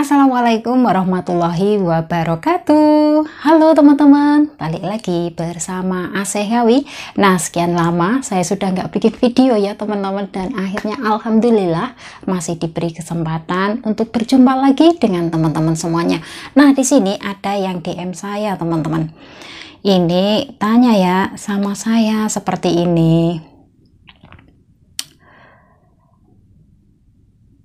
Assalamualaikum warahmatullahi wabarakatuh. Halo teman-teman, balik lagi bersama Asehawi. Nah, sekian lama saya sudah nggak bikin video ya teman-teman, dan akhirnya alhamdulillah masih diberi kesempatan untuk berjumpa lagi dengan teman-teman semuanya. Nah, di sini ada yang DM saya teman-teman. Ini tanya ya sama saya seperti ini.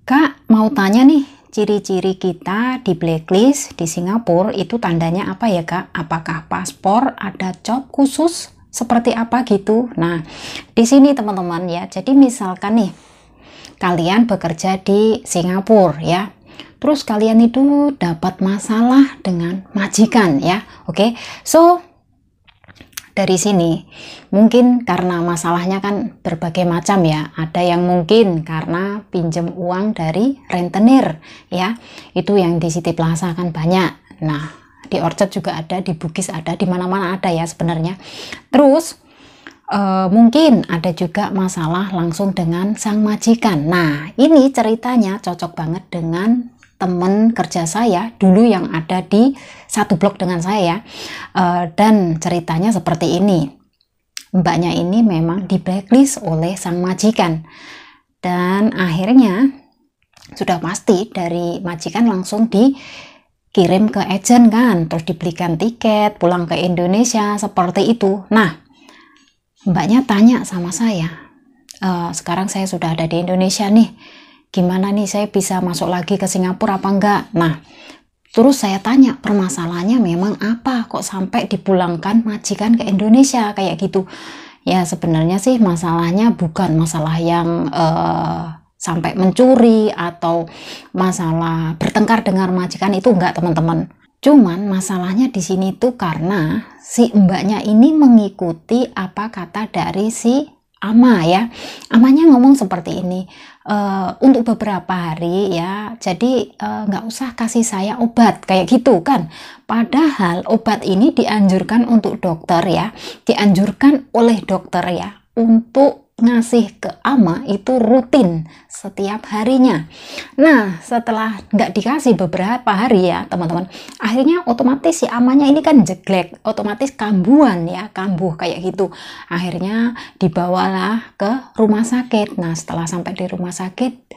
Kak, mau tanya nih, ciri-ciri kita di blacklist di Singapura itu tandanya apa ya Kak? Apakah paspor ada job khusus seperti apa gitu? Nah, di sini teman-teman ya, jadi misalkan nih, kalian bekerja di Singapura ya, terus kalian itu dapat masalah dengan majikan ya, oke? So, dari sini mungkin karena masalahnya kan berbagai macam ya, ada yang mungkin karena pinjam uang dari rentenir ya, itu yang di City Plaza kan banyak. Nah, di Orchard juga ada, di Bugis ada, di mana-mana ada ya sebenarnya. Terus mungkin ada juga masalah langsung dengan sang majikan. Nah, ini ceritanya cocok banget dengan teman kerja saya dulu yang ada di satu blok dengan saya, dan ceritanya seperti ini. Mbaknya ini memang di blacklist oleh sang majikan, dan akhirnya sudah pasti dari majikan langsung dikirim ke agent kan, terus dibelikan tiket pulang ke Indonesia seperti itu. Nah, mbaknya tanya sama saya, sekarang saya sudah ada di Indonesia nih, gimana nih saya bisa masuk lagi ke Singapura apa enggak? Nah, terus saya tanya permasalahannya memang apa kok sampai dipulangkan majikan ke Indonesia kayak gitu. Ya sebenarnya sih masalahnya bukan masalah yang sampai mencuri atau masalah bertengkar dengan majikan, itu enggak teman-teman. Cuman masalahnya di sini tuh karena si mbaknya ini mengikuti apa kata dari si ama ya. Amanya ngomong seperti ini, untuk beberapa hari ya, jadi nggak usah kasih saya obat kayak gitu kan. Padahal obat ini dianjurkan untuk dokter ya, dianjurkan oleh dokter ya untuk ngasih ke ama itu rutin setiap harinya. Nah, setelah nggak dikasih beberapa hari ya teman-teman, akhirnya otomatis si amanya ini kan jeglek, otomatis kambuhan ya, kambuh kayak gitu. Akhirnya dibawalah ke rumah sakit. Nah, setelah sampai di rumah sakit,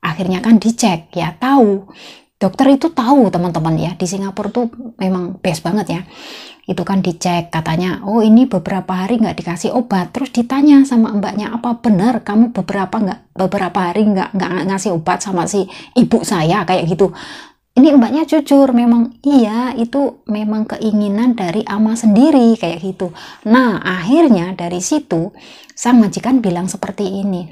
akhirnya kan dicek ya, tahu dokter itu tahu teman-teman ya, di Singapura tuh memang best banget ya. Itu kan dicek, katanya oh ini beberapa hari nggak dikasih obat. Terus ditanya sama mbaknya, apa benar kamu beberapa hari nggak ngasih obat sama si ibu saya kayak gitu. Ini mbaknya jujur, memang iya itu memang keinginan dari ama sendiri kayak gitu. Nah, akhirnya dari situ sang majikan bilang seperti ini,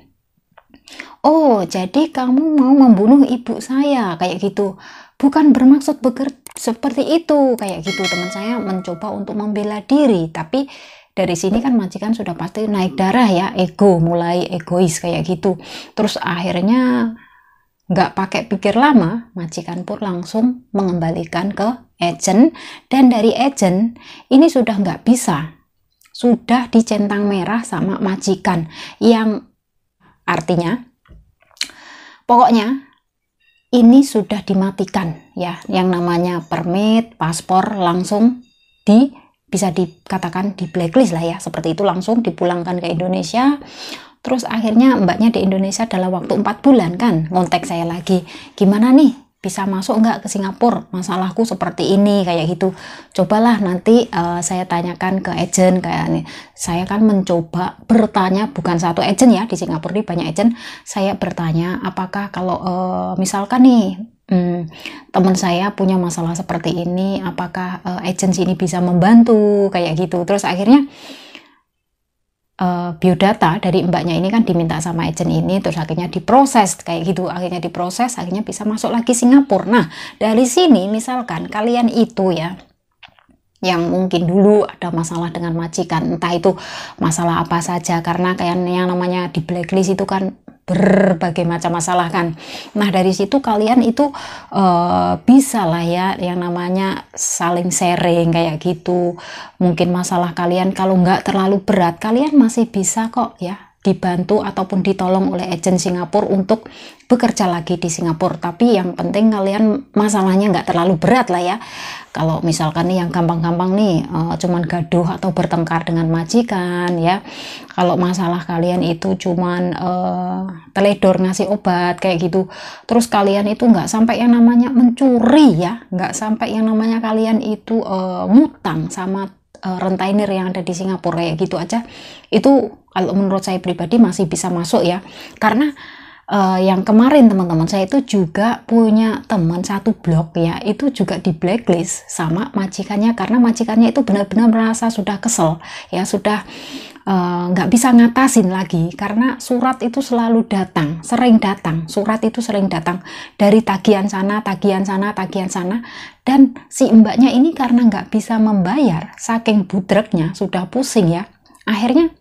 oh jadi kamu mau membunuh ibu saya kayak gitu, bukan bermaksud seperti itu kayak gitu. Teman saya mencoba untuk membela diri, tapi dari sini kan majikan sudah pasti naik darah ya, ego, mulai egois kayak gitu. Terus akhirnya nggak pakai pikir lama, majikan pun langsung mengembalikan ke agent, dan dari agent ini sudah nggak bisa, sudah dicentang merah sama majikan, yang artinya pokoknya ini sudah dimatikan ya, yang namanya permit, paspor langsung bisa dikatakan di blacklist lah ya, seperti itu, langsung dipulangkan ke Indonesia. Terus akhirnya mbaknya di Indonesia dalam waktu 4 bulan kan ngontek saya lagi, gimana nih bisa masuk nggak ke Singapura, masalahku seperti ini kayak gitu. Cobalah nanti saya tanyakan ke agent kayak ini. Saya kan mencoba bertanya, bukan satu agent ya, di Singapura ini banyak agent. Saya bertanya apakah kalau misalkan nih teman saya punya masalah seperti ini, apakah agensi ini bisa membantu kayak gitu. Terus akhirnya biodata dari mbaknya ini kan diminta sama agent ini, terus akhirnya diproses kayak gitu, akhirnya diproses, akhirnya bisa masuk lagi Singapura. Nah, dari sini misalkan kalian itu ya, yang mungkin dulu ada masalah dengan majikan, entah itu masalah apa saja, karena kayak yang namanya di blacklist itu kan berbagai macam masalah kan. Nah, dari situ kalian itu bisa lah ya, yang namanya saling sharing kayak gitu. Mungkin masalah kalian kalau nggak terlalu berat, kalian masih bisa kok ya dibantu ataupun ditolong oleh agen Singapura untuk bekerja lagi di Singapura. Tapi yang penting kalian masalahnya nggak terlalu berat lah ya. Kalau misalkan nih yang gampang-gampang nih cuman gaduh atau bertengkar dengan majikan ya. Kalau masalah kalian itu cuman teledor ngasih obat kayak gitu, terus kalian itu nggak sampai yang namanya mencuri ya, nggak sampai yang namanya kalian itu ngutang sama rentainer yang ada di Singapura kayak gitu aja, itu kalau menurut saya pribadi masih bisa masuk ya. Karena yang kemarin teman-teman saya itu juga punya teman satu blok ya, itu juga di blacklist sama majikannya karena majikannya itu benar-benar merasa sudah kesel ya, sudah nggak bisa ngatasin lagi karena surat itu selalu datang, sering datang, surat itu sering datang dari tagihan sana, tagihan sana, tagihan sana, dan si mbaknya ini karena nggak bisa membayar, saking budreknya sudah pusing ya, akhirnya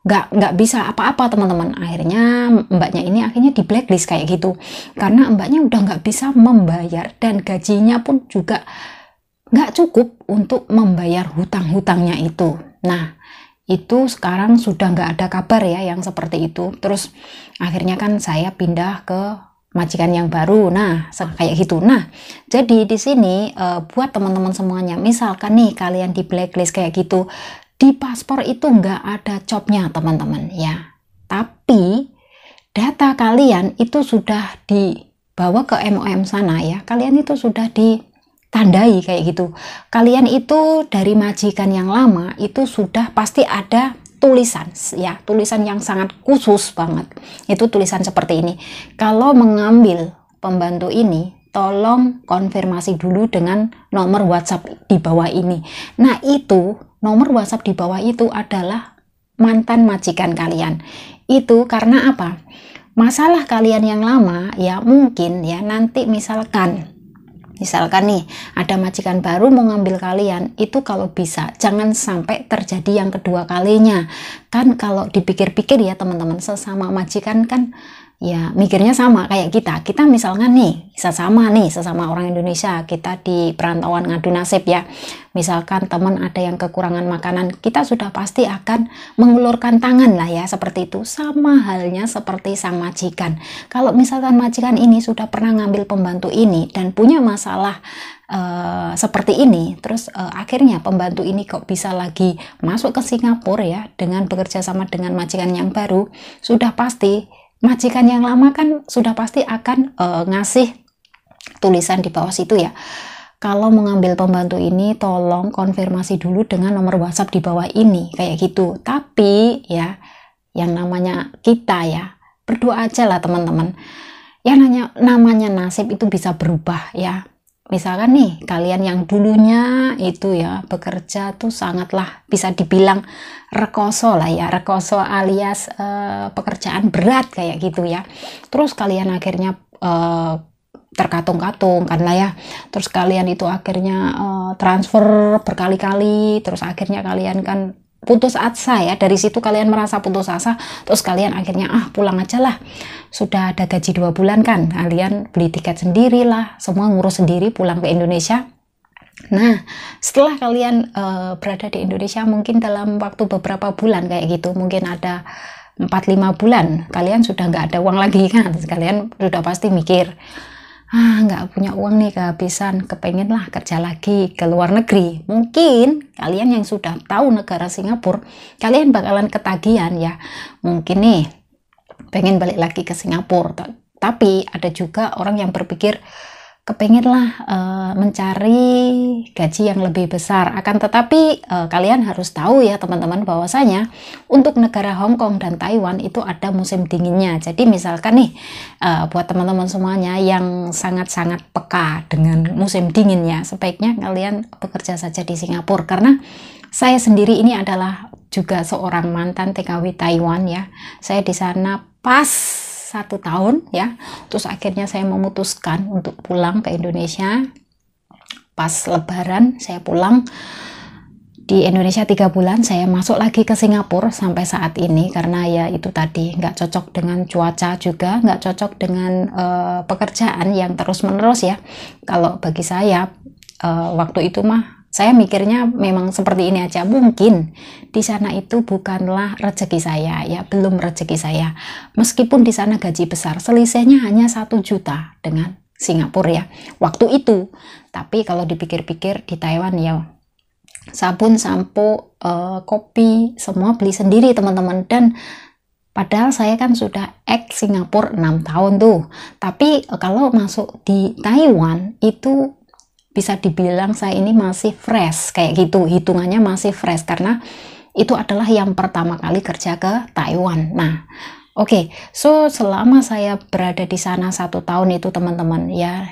nggak bisa apa-apa teman-teman. Akhirnya mbaknya ini akhirnya di blacklist kayak gitu karena mbaknya udah nggak bisa membayar dan gajinya pun juga nggak cukup untuk membayar hutang-hutangnya itu. Nah itu sekarang sudah nggak ada kabar ya yang seperti itu. Terus akhirnya kan saya pindah ke majikan yang baru. Nah kayak gitu. Nah jadi di sini buat teman-teman semuanya, misalkan nih kalian di blacklist kayak gitu, di paspor itu nggak ada jobnya teman-teman ya, tapi data kalian itu sudah dibawa ke MOM sana ya, kalian itu sudah ditandai kayak gitu. Kalian itu dari majikan yang lama itu sudah pasti ada tulisan ya, tulisan yang sangat khusus banget, itu tulisan seperti ini: kalau mengambil pembantu ini tolong konfirmasi dulu dengan nomor WhatsApp di bawah ini. Nah itu nomor WhatsApp di bawah itu adalah mantan majikan kalian. Itu karena apa? Masalah kalian yang lama ya, mungkin ya nanti misalkan nih ada majikan baru mau ngambil kalian, itu kalau bisa jangan sampai terjadi yang kedua kalinya. Kan kalau dipikir-pikir ya teman-teman, sesama majikan kan ya mikirnya sama kayak kita misalnya nih sesama orang Indonesia, kita di perantauan ngadu nasib ya, misalkan teman ada yang kekurangan makanan, kita sudah pasti akan mengulurkan tangan lah ya, seperti itu. Sama halnya seperti sang majikan, kalau misalkan majikan ini sudah pernah ngambil pembantu ini dan punya masalah seperti ini, terus akhirnya pembantu ini kok bisa lagi masuk ke Singapura ya dengan bekerja sama dengan majikan yang baru, sudah pasti majikan yang lama kan sudah pasti akan ngasih tulisan di bawah situ ya, kalau mengambil pembantu ini tolong konfirmasi dulu dengan nomor WhatsApp di bawah ini kayak gitu. Tapi ya yang namanya kita ya berdoa aja lah teman-teman, ya namanya nasib itu bisa berubah ya. Misalkan nih kalian yang dulunya itu ya bekerja tuh sangatlah bisa dibilang rekoso lah ya, rekoso alias pekerjaan berat kayak gitu ya, terus kalian akhirnya terkatung-katung kan lah ya, terus kalian itu akhirnya transfer berkali-kali, terus akhirnya kalian kan putus asa ya, dari situ kalian merasa putus asa, terus kalian akhirnya pulang aja lah, sudah ada gaji 2 bulan kan, kalian beli tiket sendiri lah, semua ngurus sendiri, pulang ke Indonesia. Nah setelah kalian berada di Indonesia mungkin dalam waktu beberapa bulan kayak gitu, mungkin ada 4-5 bulan, kalian sudah nggak ada uang lagi kan, kalian sudah pasti mikir, nggak punya uang nih, kehabisan, kepengen lah kerja lagi ke luar negeri. Mungkin kalian yang sudah tahu negara Singapura, kalian bakalan ketagihan ya, mungkin nih pengen balik lagi ke Singapura. Tapi ada juga orang yang berpikir kepengenlah mencari gaji yang lebih besar. Akan tetapi kalian harus tahu ya teman-teman, bahwasanya untuk negara Hong Kong dan Taiwan itu ada musim dinginnya. Jadi misalkan nih buat teman-teman semuanya yang sangat-sangat peka dengan musim dinginnya, sebaiknya kalian bekerja saja di Singapura. Karena saya sendiri ini adalah juga seorang mantan TKW Taiwan ya. Saya di sana pas 1 tahun ya, terus akhirnya saya memutuskan untuk pulang ke Indonesia. Pas Lebaran saya pulang, di Indonesia 3 bulan, saya masuk lagi ke Singapura sampai saat ini, karena ya itu tadi nggak cocok dengan cuaca, juga nggak cocok dengan pekerjaan yang terus menerus ya. Kalau bagi saya waktu itu mah Saya mikirnya memang seperti ini aja, mungkin di sana itu bukanlah rezeki saya ya, belum rezeki saya. Meskipun di sana gaji besar, selisihnya hanya 1 juta dengan Singapura ya waktu itu. Tapi kalau dipikir-pikir di Taiwan ya, sabun, sampo, kopi semua beli sendiri teman-teman. Dan padahal saya kan sudah ex Singapura 6 tahun tuh. Tapi kalau masuk di Taiwan itu bisa dibilang saya ini masih fresh kayak gitu, hitungannya masih fresh karena itu adalah yang pertama kali kerja ke Taiwan. Nah, oke, so selama saya berada di sana 1 tahun itu teman-teman ya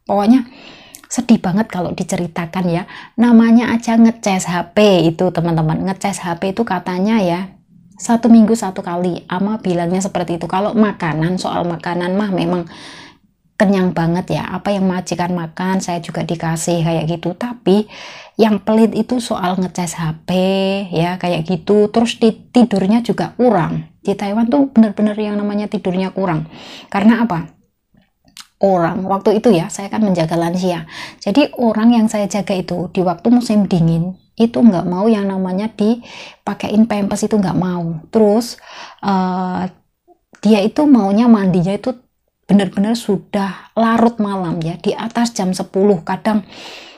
pokoknya sedih banget kalau diceritakan ya. Namanya aja ngecas HP itu teman-teman, ngecas HP itu katanya ya 1 minggu 1 kali, ama bilangnya seperti itu. Kalau makanan, soal makanan mah memang kenyang banget ya, apa yang majikan makan saya juga dikasih kayak gitu. Tapi yang pelit itu soal ngecas HP ya kayak gitu. Terus tidurnya juga kurang. Di Taiwan tuh bener-bener yang namanya tidurnya kurang. Karena apa? Orang waktu itu ya, saya kan menjaga lansia. Jadi orang yang saya jaga itu di waktu musim dingin itu nggak mau yang namanya dipakein pampers, itu nggak mau. Terus dia itu maunya mandinya itu benar-benar sudah larut malam ya, di atas jam 10, kadang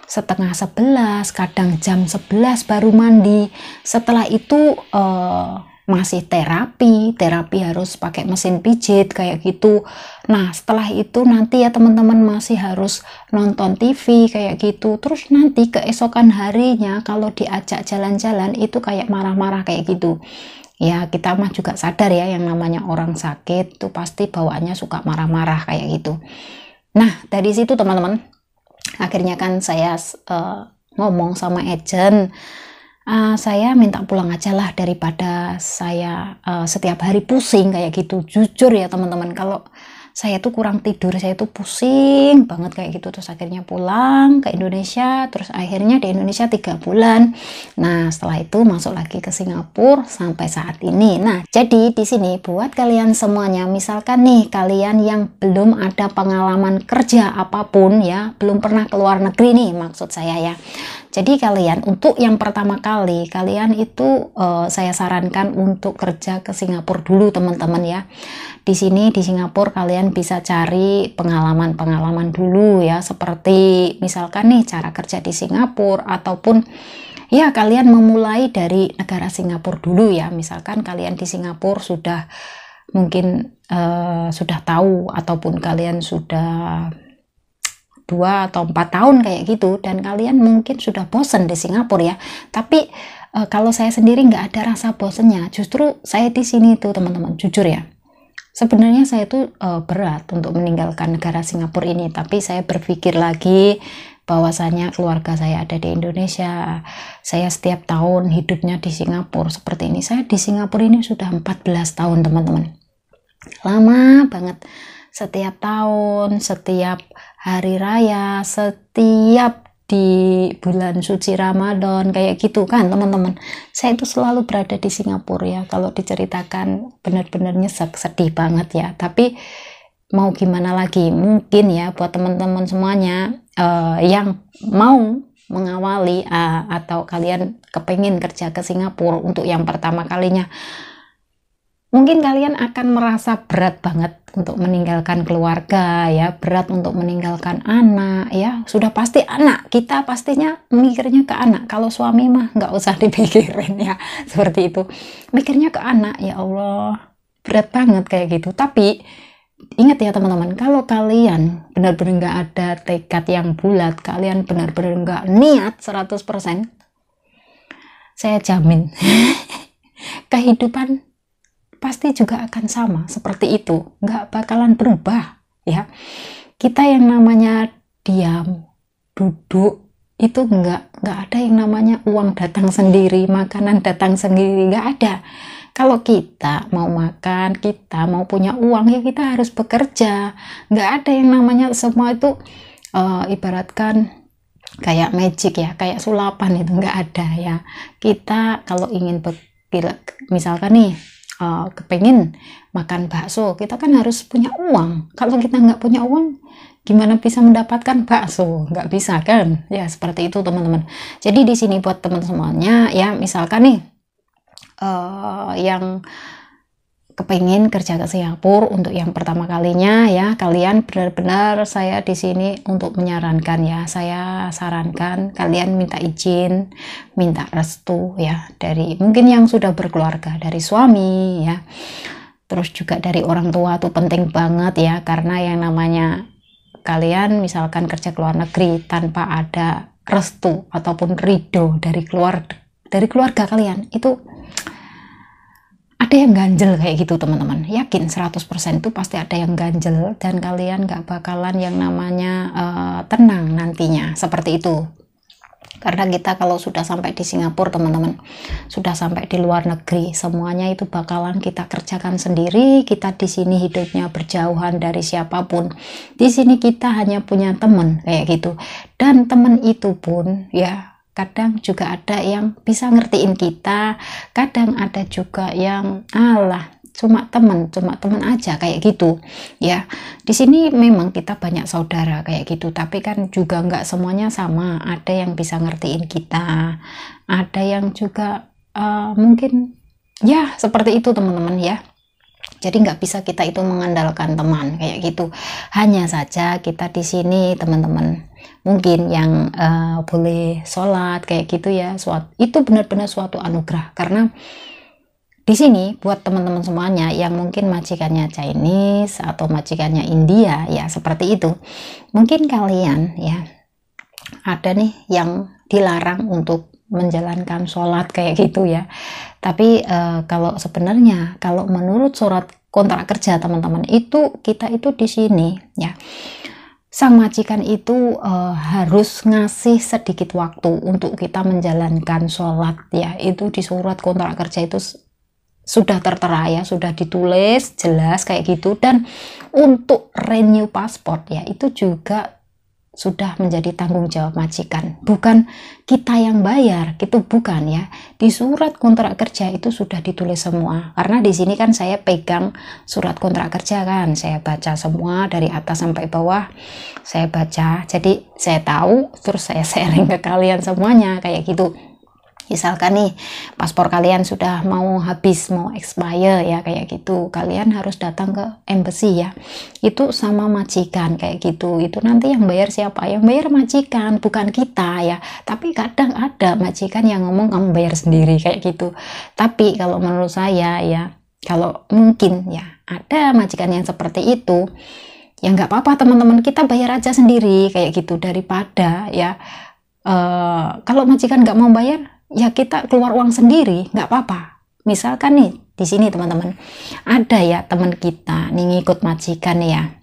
setengah 11, kadang jam 11 baru mandi. Setelah itu masih terapi harus pakai mesin pijit kayak gitu. Nah setelah itu nanti ya teman-teman masih harus nonton TV kayak gitu. Terus nanti keesokan harinya kalau diajak jalan-jalan itu kayak marah-marah kayak gitu. Ya kita mah juga sadar ya, yang namanya orang sakit tuh pasti bawaannya suka marah-marah kayak gitu. Nah dari situ teman-teman, akhirnya kan saya ngomong sama agent, saya minta pulang aja lah daripada saya setiap hari pusing kayak gitu. Jujur ya teman-teman, kalau saya tuh kurang tidur, saya tuh pusing banget kayak gitu. Terus akhirnya pulang ke Indonesia, terus akhirnya di Indonesia 3 bulan. Nah setelah itu masuk lagi ke Singapura sampai saat ini. Nah jadi di sini buat kalian semuanya, misalkan nih kalian yang belum ada pengalaman kerja apapun ya, belum pernah keluar negeri nih maksud saya ya. Jadi kalian untuk yang pertama kali, kalian itu saya sarankan untuk kerja ke Singapura dulu teman-teman ya. Di sini di Singapura kalian bisa cari pengalaman-pengalaman dulu ya, seperti misalkan nih cara kerja di Singapura, ataupun ya kalian memulai dari negara Singapura dulu ya. Misalkan kalian di Singapura sudah mungkin sudah tahu, ataupun kalian sudah 2 atau 4 tahun kayak gitu, dan kalian mungkin sudah bosen di Singapura ya. Tapi kalau saya sendiri nggak ada rasa bosennya, justru saya di sini tuh teman-teman, jujur ya, sebenarnya saya tuh berat untuk meninggalkan negara Singapura ini. Tapi saya berpikir lagi bahwasanya keluarga saya ada di Indonesia, saya setiap tahun hidupnya di Singapura seperti ini. Saya di Singapura ini sudah 14 tahun teman-teman, lama banget. Setiap tahun, setiap hari raya, setiap di bulan suci Ramadan kayak gitu kan teman-teman, saya itu selalu berada di Singapura ya. Kalau diceritakan benar-benar nyesek, sedih banget ya. Tapi mau gimana lagi, mungkin ya buat teman-teman semuanya yang mau mengawali atau kalian kepengen kerja ke Singapura untuk yang pertama kalinya, mungkin kalian akan merasa berat banget untuk meninggalkan keluarga ya, berat untuk meninggalkan anak ya. Sudah pasti anak, kita pastinya mikirnya ke anak. Kalau suami mah nggak usah dipikirin ya, seperti itu. Mikirnya ke anak, ya Allah, berat banget kayak gitu. Tapi ingat ya teman-teman, kalau kalian benar-benar nggak ada tekad yang bulat, kalian benar-benar nggak niat 100%, saya jamin kehidupan pasti juga akan sama seperti itu, nggak bakalan berubah ya. Kita yang namanya diam, duduk, itu nggak ada yang namanya uang datang sendiri, makanan datang sendiri, nggak ada. Kalau kita mau makan, kita mau punya uang ya kita harus bekerja. Nggak ada yang namanya semua itu ibaratkan kayak magic ya, kayak sulapan, itu nggak ada ya. Kita kalau ingin misalkan nih kepengen makan bakso, kita kan harus punya uang. Kalau kita nggak punya uang, gimana bisa mendapatkan bakso? Nggak bisa kan? Ya seperti itu teman-teman. Jadi di sini buat teman semuanya ya, misalkan nih yang kepingin kerja ke Singapura untuk yang pertama kalinya ya, kalian benar-benar saya di sini untuk menyarankan ya, saya sarankan kalian minta izin, minta restu ya dari mungkin yang sudah berkeluarga, dari suami ya, terus juga dari orang tua tuh penting banget ya, karena yang namanya kalian misalkan kerja ke luar negeri tanpa ada restu ataupun ridho dari keluarga kalian, itu ada yang ganjel kayak gitu teman-teman. Yakin 100% itu pasti ada yang ganjel, dan kalian gak bakalan yang namanya tenang nantinya, seperti itu. Karena kita kalau sudah sampai di Singapura teman-teman, sudah sampai di luar negeri, semuanya itu bakalan kita kerjakan sendiri. Kita di sini hidupnya berjauhan dari siapapun. Di sini kita hanya punya teman kayak gitu, dan teman itu pun ya kadang juga ada yang bisa ngertiin kita, kadang ada juga yang cuma teman aja kayak gitu ya. Di sini memang kita banyak saudara kayak gitu, tapi kan juga nggak semuanya sama. Ada yang bisa ngertiin kita, ada yang juga mungkin ya seperti itu teman-teman ya. Jadi nggak bisa kita itu mengandalkan teman kayak gitu. Hanya saja kita di sini teman-teman, mungkin yang boleh sholat kayak gitu ya, itu benar-benar suatu anugerah. Karena di sini buat teman-teman semuanya yang mungkin majikannya Chinese atau majikannya India ya seperti itu, mungkin kalian ya ada nih yang dilarang untuk menjalankan sholat kayak gitu ya. Tapi kalau sebenarnya kalau menurut surat kontrak kerja teman-teman, itu kita itu di sini ya, sang majikan itu harus ngasih sedikit waktu untuk kita menjalankan sholat ya. Itu di surat kontrak kerja itu sudah tertera ya, sudah ditulis jelas kayak gitu. Dan untuk renew pasport ya, itu juga sudah menjadi tanggung jawab majikan, bukan kita yang bayar, gitu bukan ya. Di surat kontrak kerja itu sudah ditulis semua. Karena di sini kan saya pegang surat kontrak kerja kan, saya baca semua dari atas sampai bawah, saya baca. Jadi saya tahu, terus saya sharing ke kalian semuanya kayak gitu. Misalkan nih paspor kalian sudah mau habis, mau expire ya kayak gitu, kalian harus datang ke embassy ya, itu sama majikan kayak gitu. Itu nanti yang bayar siapa? Yang bayar majikan, bukan kita ya. Tapi kadang ada majikan yang ngomong kamu bayar sendiri kayak gitu. Tapi kalau menurut saya ya, kalau mungkin ya ada majikan yang seperti itu, ya nggak apa-apa teman-teman, kita bayar aja sendiri kayak gitu, daripada ya kalau majikan nggak mau bayar ya kita keluar uang sendiri, nggak apa-apa. Misalkan nih di sini teman-teman ada ya teman kita nih ngikut majikan ya,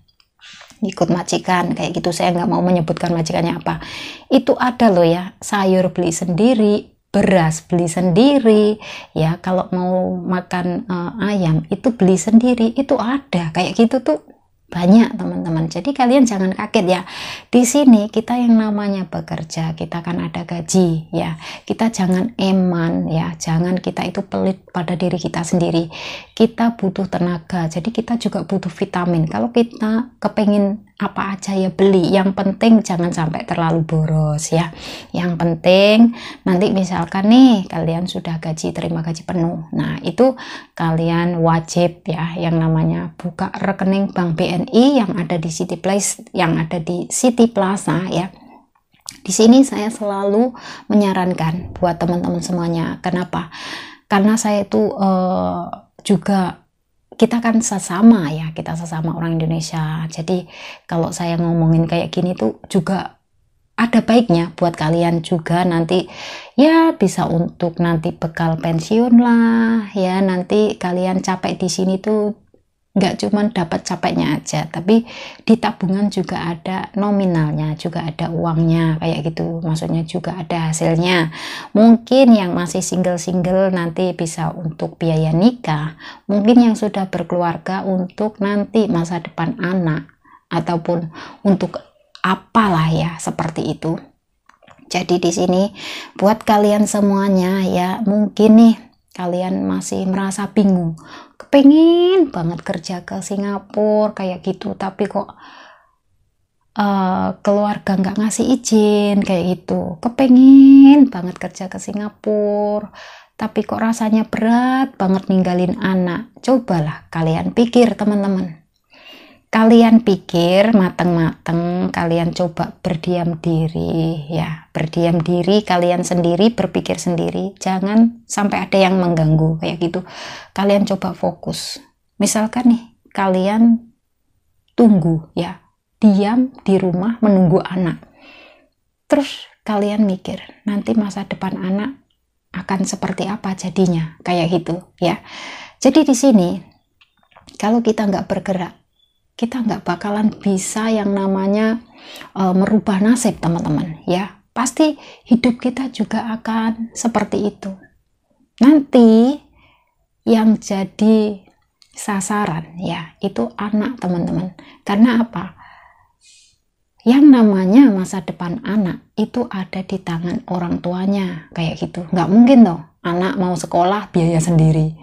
ngikut majikan kayak gitu, saya nggak mau menyebutkan majikannya apa. Itu ada loh ya, sayur beli sendiri, beras beli sendiri ya, kalau mau makan ayam itu beli sendiri, itu ada kayak gitu tuh banyak teman-teman. Jadi kalian jangan kaget ya, di sini kita yang namanya bekerja, kita kan ada gaji ya, kita jangan eman ya, jangan kita itu pelit pada diri kita sendiri. Kita butuh tenaga, jadi kita juga butuh vitamin. Kalau kita kepengin apa aja ya beli, yang penting jangan sampai terlalu boros ya. Yang penting nanti misalkan nih kalian sudah terima gaji penuh, nah itu kalian wajib ya yang namanya buka rekening bank BNI yang ada di City Place, yang ada di City Plaza ya. Di sini saya selalu menyarankan buat teman-teman semuanya. Kenapa? Karena saya itu juga, kita kan sesama ya, kita sesama orang Indonesia. Jadi kalau saya ngomongin kayak gini tuh juga ada baiknya buat kalian juga, nanti ya bisa untuk nanti bekal pensiun lah ya. Nanti kalian capek di sini tuh nggak cuma dapat capeknya aja, tapi di tabungan juga ada nominalnya, juga ada uangnya kayak gitu, maksudnya juga ada hasilnya. Mungkin yang masih single-single nanti bisa untuk biaya nikah, mungkin yang sudah berkeluarga untuk nanti masa depan anak, ataupun untuk apalah ya seperti itu. Jadi di sini buat kalian semuanya ya, mungkin nih kalian masih merasa bingung, kepengen banget kerja ke Singapura kayak gitu, tapi kok keluarga nggak ngasih izin kayak gitu, kepengen banget kerja ke Singapura, tapi kok rasanya berat banget ninggalin anak. Cobalah kalian pikir teman-teman, kalian pikir mateng-mateng, kalian coba berdiam diri ya, berdiam diri, kalian sendiri berpikir sendiri, jangan sampai ada yang mengganggu kayak gitu. Kalian coba fokus, misalkan nih kalian tunggu ya, diam di rumah menunggu anak, terus kalian mikir nanti masa depan anak akan seperti apa jadinya kayak gitu ya. Jadi di sini kalau kita nggak bergerak, kita nggak bakalan bisa yang namanya merubah nasib teman-teman ya. Pasti hidup kita juga akan seperti itu. Nanti yang jadi sasaran ya itu anak teman-teman. Karena apa? Yang namanya masa depan anak itu ada di tangan orang tuanya kayak gitu. Nggak mungkin toh anak mau sekolah biaya sendiri,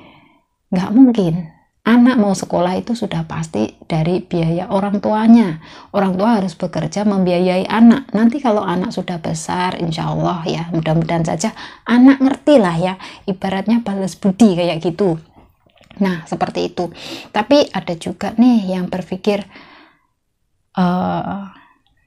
nggak mungkin. Anak mau sekolah itu sudah pasti dari biaya orang tuanya. Orang tua harus bekerja membiayai anak. Nanti kalau anak sudah besar, insya Allah ya, mudah-mudahan saja anak ngerti lah ya, ibaratnya balas budi kayak gitu. Nah seperti itu. Tapi ada juga nih yang berpikir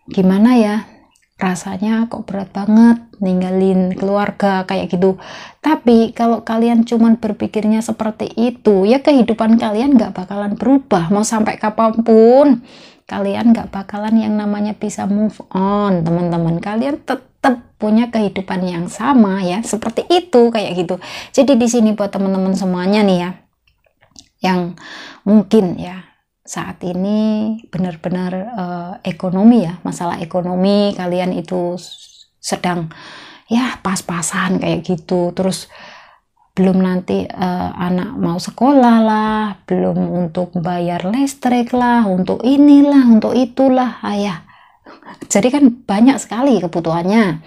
gimana ya, rasanya kok berat banget ninggalin keluarga kayak gitu. Tapi kalau kalian cuman berpikirnya seperti itu ya, kehidupan kalian nggak bakalan berubah. Mau sampai kapanpun kalian nggak bakalan yang namanya bisa move on teman-teman. Kalian tetap punya kehidupan yang sama ya, seperti itu kayak gitu. Jadi di sini buat teman-teman semuanya nih ya, yang mungkin ya saat ini benar-benar ekonomi ya, masalah ekonomi kalian itu sedang ya pas-pasan kayak gitu, terus belum nanti anak mau sekolah lah, belum untuk bayar listrik lah, untuk inilah, untuk itulah ayah. Jadi kan banyak sekali kebutuhannya.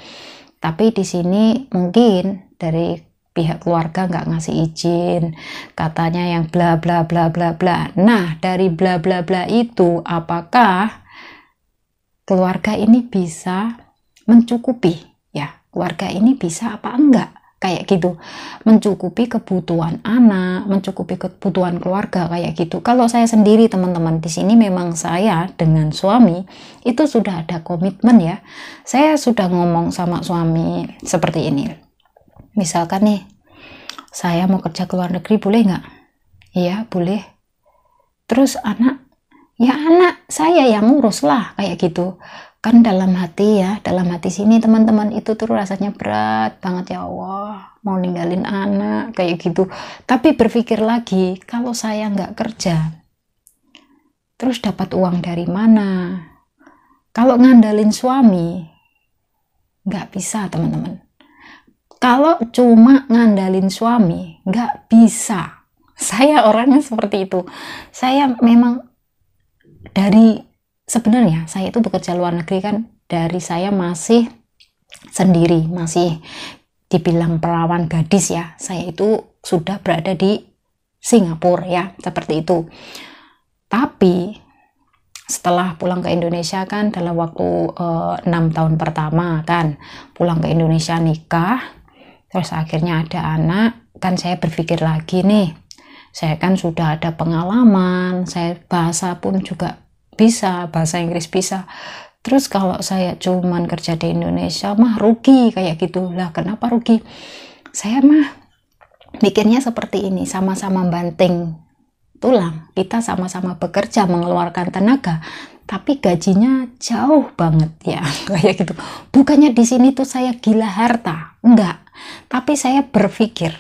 Tapi di sini mungkin dari pihak keluarga nggak ngasih izin, katanya yang bla bla bla bla bla. Nah dari bla bla bla itu, apakah keluarga ini bisa mencukupi ya, keluarga ini bisa apa enggak kayak gitu, mencukupi kebutuhan anak, mencukupi kebutuhan keluarga kayak gitu. Kalau saya sendiri teman-teman, di sini memang saya dengan suami itu sudah ada komitmen ya. Saya sudah ngomong sama suami seperti ini, misalkan nih, saya mau kerja ke luar negeri, boleh nggak? Iya, boleh. Terus anak, ya anak saya yang ngurus lah, kayak gitu. Kan dalam hati ya, dalam hati sini teman-teman itu tuh rasanya berat banget, ya Allah, mau ninggalin anak, kayak gitu. Tapi berpikir lagi, kalau saya nggak kerja, terus dapat uang dari mana? Kalau ngandalin suami, nggak bisa teman-teman. Kalau cuma ngandalin suami, nggak bisa. Saya orangnya seperti itu. Saya memang sebenarnya saya itu bekerja luar negeri kan, dari saya masih sendiri, masih dibilang perawan gadis ya. Saya itu sudah berada di Singapura ya, seperti itu. Tapi setelah pulang ke Indonesia kan, dalam waktu 6 tahun pertama kan, pulang ke Indonesia nikah, terus akhirnya ada anak, kan saya berpikir lagi nih, saya kan sudah ada pengalaman, saya bahasa pun juga bisa, bahasa Inggris bisa. Terus kalau saya cuman kerja di Indonesia mah rugi kayak gitu. Lah kenapa rugi? Saya mah mikirnya seperti ini, sama-sama banting tulang, kita sama-sama bekerja mengeluarkan tenaga, tapi gajinya jauh banget ya, kayak gitu. Bukannya di sini tuh saya gila harta, enggak. Tapi saya berpikir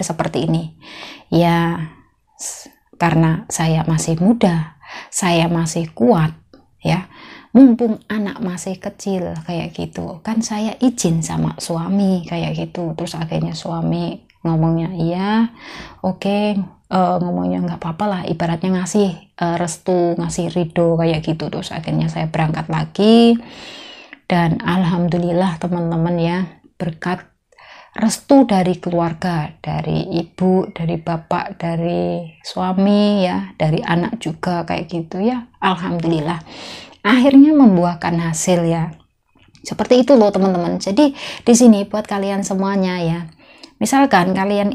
seperti ini, ya karena saya masih muda, saya masih kuat, ya. Mumpung anak masih kecil kayak gitu, kan saya izin sama suami kayak gitu. Terus akhirnya suami ngomongnya iya, oke, ngomongnya nggak apa-apa lah, ibaratnya ngasih restu, ngasih ridho kayak gitu. Terus akhirnya saya berangkat lagi, dan alhamdulillah teman-teman ya, berkat restu dari keluarga, dari ibu, dari bapak, dari suami ya, dari anak juga kayak gitu ya, alhamdulillah. akhirnya membuahkan hasil ya. Seperti itu loh teman-teman. Jadi di sini buat kalian semuanya ya, misalkan kalian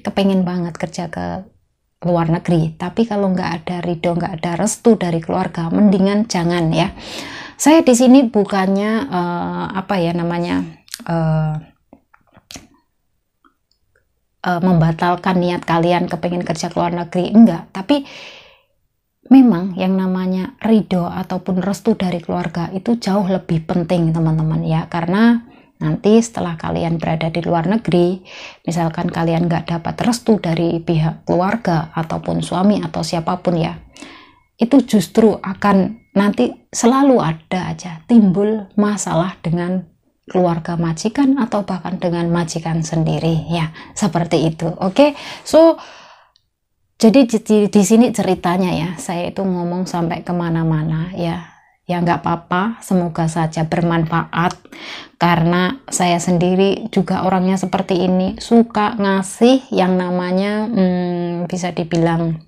kepengen banget kerja ke luar negeri, tapi kalau nggak ada ridho, nggak ada restu dari keluarga, mendingan jangan ya. Saya di sini bukannya membatalkan niat kalian kepengen kerja ke luar negeri, enggak, tapi memang yang namanya ridho ataupun restu dari keluarga itu jauh lebih penting teman-teman ya, karena nanti setelah kalian berada di luar negeri, misalkan kalian nggak dapat restu dari pihak keluarga ataupun suami atau siapapun ya, itu justru akan nanti selalu ada aja timbul masalah dengan keluarga majikan atau bahkan dengan majikan sendiri ya, seperti itu. Oke, so jadi di sini ceritanya ya, saya itu ngomong sampai kemana-mana ya. Ya nggak apa-apa, semoga saja bermanfaat, karena saya sendiri juga orangnya seperti ini, suka ngasih yang namanya bisa dibilang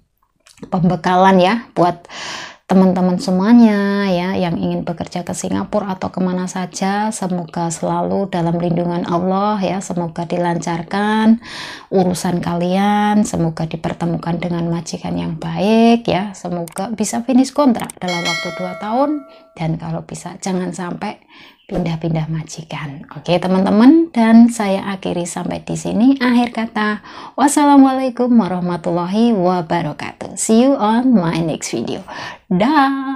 pembekalan ya buat teman-teman semuanya ya yang ingin bekerja ke Singapura atau kemana saja. Semoga selalu dalam lindungan Allah ya, semoga dilancarkan urusan kalian, semoga dipertemukan dengan majikan yang baik ya, semoga bisa finish kontrak dalam waktu 2 tahun, dan kalau bisa jangan sampai pindah-pindah majikan. Oke teman-teman, dan saya akhiri sampai di sini. Akhir kata, wassalamualaikum warahmatullahi wabarakatuh. See you on my next video. Dah.